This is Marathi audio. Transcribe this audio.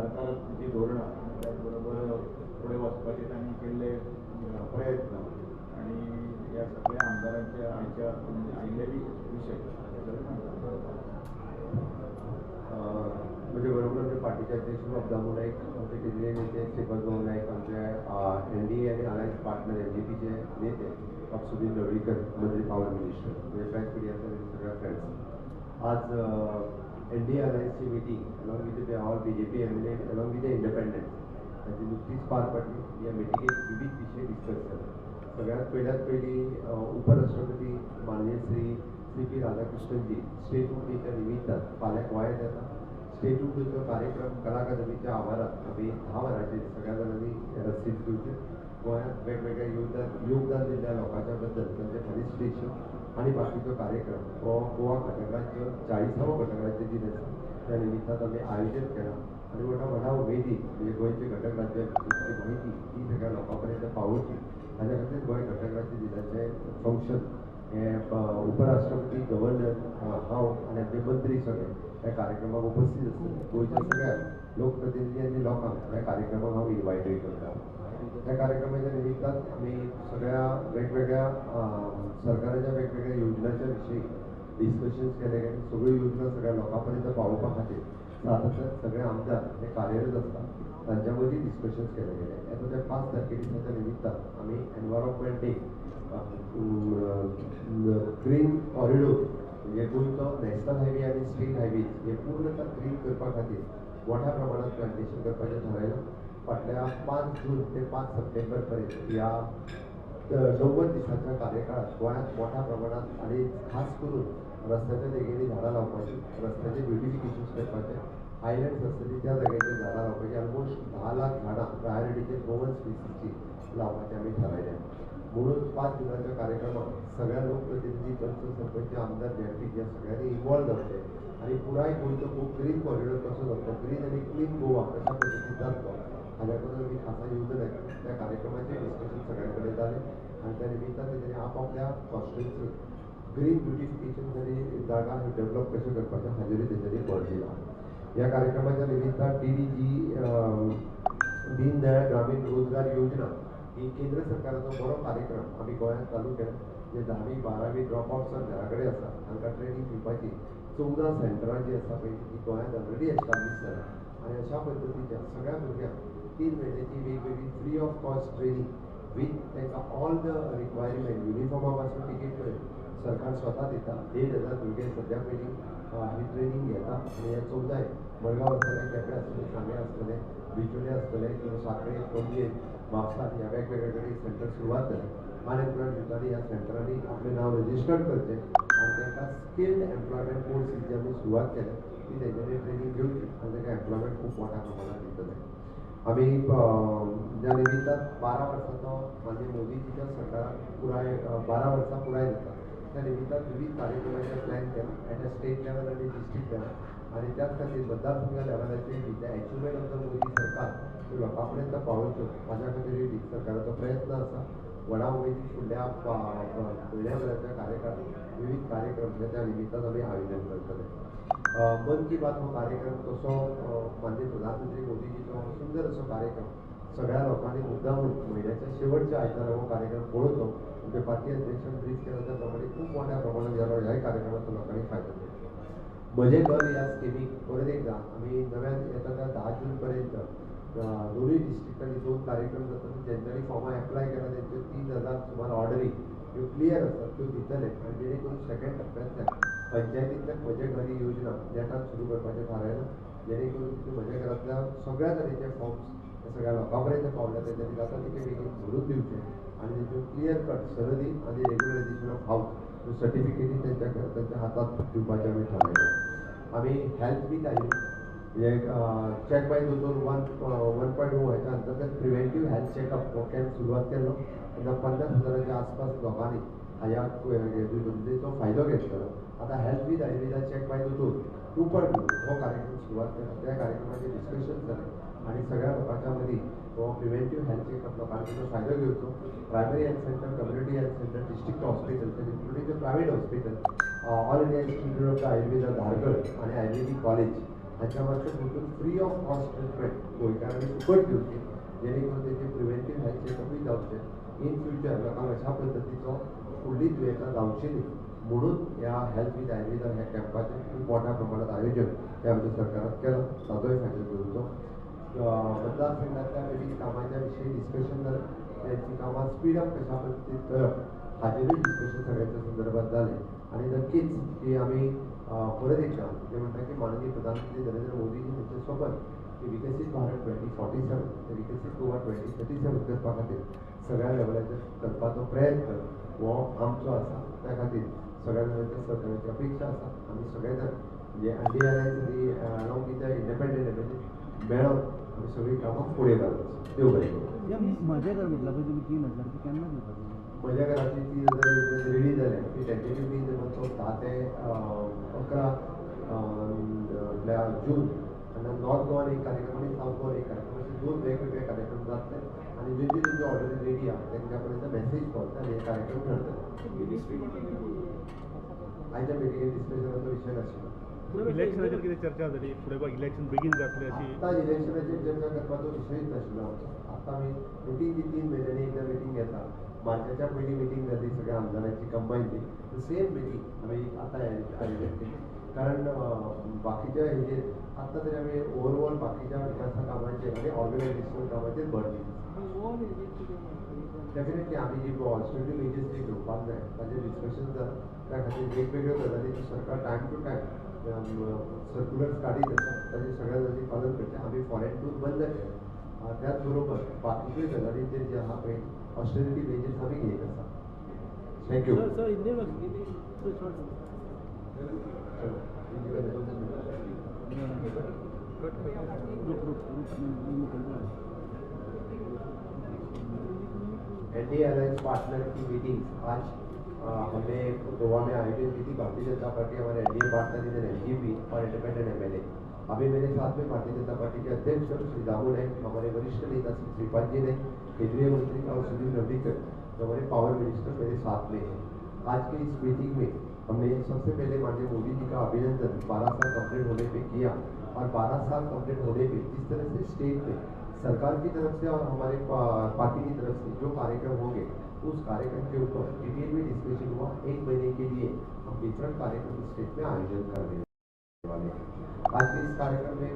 सरकाराची धोरणं आणि त्याचबरोबर पुढे वचपाचे त्यांनी केलेले प्रयत्न आणि या सगळ्या आमदारांच्या आयलेली विषय म्हणजे बरोबर आमच्या पार्टीचे अध्यक्ष अब्दामुल नाईक, आमचे केंद्रीय नेते श्रीपद भाऊ नाईक, आमचे NDA आणि अलायन्स पार्टनर NDPचे नेते अफसुद्दीन ढवळीकर, मंत्री पॉवर मिनिस्टर, म्हणजे प्रेस मीडियाचे सगळ्या फ्रेंड्स, आज NDA अलायन्सची meeting along with all BJP MLA along with the independent त्याची नुकतीच पार पडली. या मिटिंगेत विविध विषय डिस्कस झाले. सगळ्यात पहिली उपराष्ट्रपती माननीय श्री P. राधाकृष्णनजी स्टेट ऑफ डेच्या निमित्तानं फाल्यां गोंयांत येता. स्टेट ऑफ डेचो कार्यक्रम कला अकादमीच्या आवारात आम्ही 10 वरांचेर सगळ्या जाणांनी सीट घेवचे. गोंयांत वेगवेगळ्या योगदान दिल्ल्या लोकांच्या बद्दल त्यांचे फेलिसिटेशन आणि बाकीचो कार्यक्रम हो गोवा घटक राज्य 40व घटक राज्य दिन आसा त्या निमित्तान आम्ही आयोजन केला आणि व्हडा उमेदी म्हणजे गोंयचे घटक राज्याची माहिती ही सगळ्या लोकांपर्यंत पावोवची हाच्या खातीर गोंय घटक राज्य दिनाचे फंक्शन हे उपराष्ट्रपती गव्हर्नर हांव आनी आमचे मंत्री सगळे ह्या कार्यक्रमाक उपस्थित आसले. गोंयच्या सगळ्या लोकप्रतिनिधी आनी लोकांक ह्या कार्यक्रमाक हांव इन्वायटूय करता. ह्या कार्यक्रमाच्या निमित्तान आमी सगळ्या वेगवेगळ्या सरकाराच्या वेगवेगळ्या योजनांच्या विशयी डिस्कशन्स केले गेले. सगळ्यो योजना सगळ्या लोकांपर्यंत पावोवपा खातीर सातत्यान सगळे आमदार हे कार्यरत आसतात तांच्या मदीं डिस्कशन्स केले गेले. येता त्या 5 तारखे दिसाच्या निमित्तान आमी एनवायरॉन्मेंट डे ग्रीन कॉरिडोर म्हणजे गोंयचो नॅशनल हायवे आनी स्टेट हायवेज हे पूर्णतः ग्रीन करपा खातीर मोठ्या प्रमाणात प्लांटेशन करपाचें थारायलां. फाटल्या 5 जून ते 5 सप्टेंबर पर्यंत ह्या 90 दिसांच्या कार्यकाळात गोंयांत मोठ्या प्रमाणात आनी खास करून रस्त्याच्या देगेनी झाडां लावपाची, रस्त्याचे ब्युटिफिकेशन करपाचे, आयलँड्स आसतली त्या जाग्याचेर झाडां लावपाची ऑलमोस्ट 10 लाख झाडां प्रायोरिटीचेर गोवन स्पिसीची लावपाचें आमी थारायलें. म्हणून 5 जुनाच्या कार्यक्रमात सगळ्या लोकप्रतिनिधी, पंच, सरपंच, आमदार, JNPT या सगळ्यांनी इन्वॉल्व जावचे आणि पुराय गोंयचो खूब ग्रीन कॉरिडोर कसो जातलो, ग्रीन आनी क्लीन गोवा कशा पद्दतीन जातलो हाच्या बद्दल आमी खासा येवजण आयली. त्या कार्यक्रमाचे डिस्कशन सगळ्यां कडेन जालें आनी त्या निमित्तान तेंच्यांनी आपापल्या कॉन्स्टिट्युन्सीक ग्रीन ब्युटिफिकेशन आनी जागा डेव्हलप कशें करपाचें हाजेरूय तेंच्यांनी भर दिला. ह्या कार्यक्रमाच्या निमित्तान DDG दीन दयाळ ग्रामीण रोजगार योजना ही केंद्र सरकाराचो बरो कार्यक्रम आमी गोंयांत चालू केला. जे 10वी 12वी ड्रॉप आउट्सांक घरा कडेन आसा तांकां ट्रेनींग दिवपाची 14 सेंटरां जी आसा पळय ती गोंयांत ऑलरेडी एस्टाब्लीश जाला आनी अशा पद्दतीच्या सगळ्या भुरग्यांक 3 म्हयन्याची वेगवेगळी free of cost training with तांकां ऑल द रिक्वायरमेंट युनिफॉर्मा पासून टिकेट पर्यंत सरकार स्वता दिता. 1,500 भुरगे सद्या पयलीं ही ट्रेनींग घेता आनी हे 14 मडगांव आसतले, केपें आसतले, सांगे आसतले, बिचोले आसतले किंवा सांखळे, पणजे, म्हापसा ह्या वेगवेगळे कडेन सेंटर सुरवात जाले. अनएम्प्लॉयड युथांनी ह्या सेंटरांनी आपलें नांव रजिस्टर्ड करचें आनी तांकां स्किल्ड एम्प्लॉयमेंट कोर्सीस जी आमी सुरवात केल्या ती तेंच्यांनी ट्रेनींग घेवची आनी तांकां एम्प्लॉयमेंट खूब मोठ्या प्रमाणात दितले. आमी ज्या निमित्तान 12 वर्सांचो माननीय मोदीजीच्या सरकारान पुराय 12 वर्सां पुराय जाता त्या निमित्तान विविध कार्यक्रमांचे प्लॅन केला एट अ स्टेट लेवल आनी डिस्ट्रिक्ट लेवल आनी त्याच खातीर मतदारसंघ लेवलाचेर the achievement of the Modi सरकार त्यो लोकां पर्यंत पावोवच्यो हाच्या खातीर सरकाराचो प्रयत्न आसा. व्हडा उमेदीन फुडल्या म्हयन्याभराच्या कार्यकाळात विविध कार्यक्रम जे त्या निमित्तान आमी आयोजन करतले. मन की बात हो कार्यक्रम तसो माननीय प्रधानमंत्री मोदीजीचो सुंदर असो कार्यक्रम सगळ्या लोकांनी मुद्दामून म्हयन्याच्या शेवटच्या आयतारा हो कार्यक्रम पळोवचो. म्हणजे पार्टी अध्यक्षान ब्रीफ केला त्या प्रमाणे खूब मोठ्या प्रमाणात ह्या कार्यक्रमाचो लोकांनी फायदो घेतलो. म्हजें घर ह्या स्किमीक परत एकदां आमी नव्यान येता त्या 10 जून पर्यंत दोनूय डिस्ट्रिक्टांनी 2 कार्यक्रम जातात. जेंच्यांनी फॉर्मां एप्लाय केला तेंच्यो 3,000 सुमार ऑर्डरी ह्यो क्लियर आसात त्यो दितले आनी जेणे करून सेकंड टप्प्यांतल्यान पंचायतींतल्यान म्हजें घर ही योजना नेटान सुरू करपाचें थारायलां. जेणे करून म्हज्या घरांतल्या सगळ्या तरेचे फॉर्म्स हे सगळ्या लोकां पर्यंत पावल्या तेंच्यांनी जाता तितले बेगीन भरून दिवचे आनी तेंच्यो क्लियर कट सनदी आनी रेग्युलरायजेशन ऑफ हावस सर्टिफिकेटी तेंच्या हातांत दिवपाचें आमी थारायलां. आमी हेल्थ वीथ आयिल्ली म्हणजे चॅक बाय दोतोर 1.0 हेच्या अंतर्गत प्रिव्हेंटीव हेल्थ चॅकअप हो कॅम्प सुरवात केल्लो. तेन्ना 50,000च्या आसपास लोकांनी ह्या योजनेचो फायदो घेतलेलो. आतां health with Ayurveda check by दोतोर 2.0 हो कार्यक्रम सुरवात केला. त्या कार्यक्रमाचे डिस्कशन जाले आनी सगळ्या लोकांच्या मदीं हो प्रिव्हेंटीव हेल्थ चॅकअप लोकांनी फायदो घेवचो. Primary health centre, community health centre, district hospital including the private hospital, all India institute of the Ayurveda Dhargal आनी आयुर्वेदिक कॉलेज ह्याच्यावरचं बोलून फ्री ऑफ कॉस्ट ट्रीटमेंट गोंयकारांनी फुकट दिवची जेणेकरून त्याचे प्रिव्हेंटीव हेल्थ चेकअपूय जावचे इन फ्युचर लोकांक अशा पद्दतीचो फुडली दुयेंसां जावची न्ही म्हणून ह्या हेल्थ विथ आयुर्वेदा ह्या कॅम्पाचें खूब मोठ्या प्रमाणात आयोजन हे आमच्या सरकारान केलां ताजोय फायदो घेवचो मतदारसंघातल्या वेगळी कामाच्या विशयी डिस्कशन जालें त्यांची कामां स्पीड अप कशा पद्दतीन करप हाजेरूय डिस्कशन सगळ्यांच्या संदर्भात जालें आणि नक्कीच की आमी परत एकदा ते म्हणटा की माननीय प्रधानमंत्री नरेंद्र मोदीजी हांचें स्वप्न की विकसीत भारत 2047 ते विकसीत गोवा 2037 करपा खातीर सगळ्या लेवलाचेर करपाचो प्रयत्न हो आमचो आसा त्या खातीर सगळ्या लेवलाचेर सरकाराची अपेक्षा आसा आमी सगळे जाण म्हणजे एनडीआरएस आनी along with the independent MLA मेळोन आमी सगळीं कामां फुडें घालून देव बरें करूं. म्हजें घर म्हटलं पळय तुमी 3,000 ती केन्ना दिवपाची म्हज्या घराची 3,000 योजना रेडी जाल्या ती टेंटेटिवली तो 10 ते 11 जून आणि नॉर्थ गोवान एक कार्यक्रम आणि साऊथ गोवान एक कार्यक्रम असे 2 वेगवेगळे कार्यक्रम जातले आणि ज्यांची ऑर्डर रेडी आहे त्यांच्या पर्यंत मेसेज पावता आणि हे कार्यक्रम घडतले आयच्या मिटिंगेत डिस्कशनाचो विशय नाशिल्लो. इलेक्शनाचेर कितें चर्चा जाली फुडें इलेक्शन बेगीन जातलें अशी आतां इलेक्शनाचेर चर्चा करपाचो विशयच नाशिल्लो आमचो आतां आमी मिटींग 3 म्हयन्यांनी एकदा मिटींग घेता मार्चाच्या पयलीं मिटींग जाली सगळ्या आमदारांची कंबायन ती सेम मिटींग आमी आतां आयोजन केली कारण बाकीच्या हेजेर आतां तरी आमी ओवरऑल बाकीच्या विकासा कामांचेर आनी ऑर्गनायझेशनल कामांचेर भर दिता डेफिनेटली आमी जी ऑल्टरनेटीव एजन्सी घेवपाक जाय ताचेर डिस्कशन जाता त्या खातीर वेगवेगळ्यो गजालींची सरकार टायम टू टायम सर्क्युलर्स काडीत आसा ताचे सगळ्या गजाली पालन करता आमी फॉरेन टूर बंद केले त्याच बरोबर बाकीच्यो गजालींचेर जे आहा पळय ऑस्टेरिटी मेजर्स आमी घेत आसा. Thank you. Sir India NDA alliance partner की मीटिंग आज हमने गोवा में आयोजित की थी. भारतीय जनता पार्टी हमारे एनडीए पार्टनर इधर एलजेपी और इंडिपेंडेंट एमएलए. अभी मेरे साथ में भारतीय जनता पार्टी के अध्यक्ष श्री दामोद है, हमारे वरिष्ठ नेता श्री श्रीपाद जी ने, केंद्रीय मंत्री और सुनील रविकर जो हमारे पावर मिनिस्टर मेरे साथ में है. आज की इस मीटिंग में हमने सबसे पहले माननीय मोदी जी का अभिनंदन 12 साल कंप्लीट होने पे किया और 12 साल कंप्लीट होने पे जिस तरह से स्टेट में सरकार की तरफ से और हमारे पार्टी की तरफ से जो कार्यक्रम होंगे उस कार्यक्रम के ऊपर डिटेल में डिस्कशन हुआ. 1 महीने के लिए हम डिफरेंट कार्यक्रम स्टेट में आयोजन करने वाले हैं. आज के इस कार्यक्रम में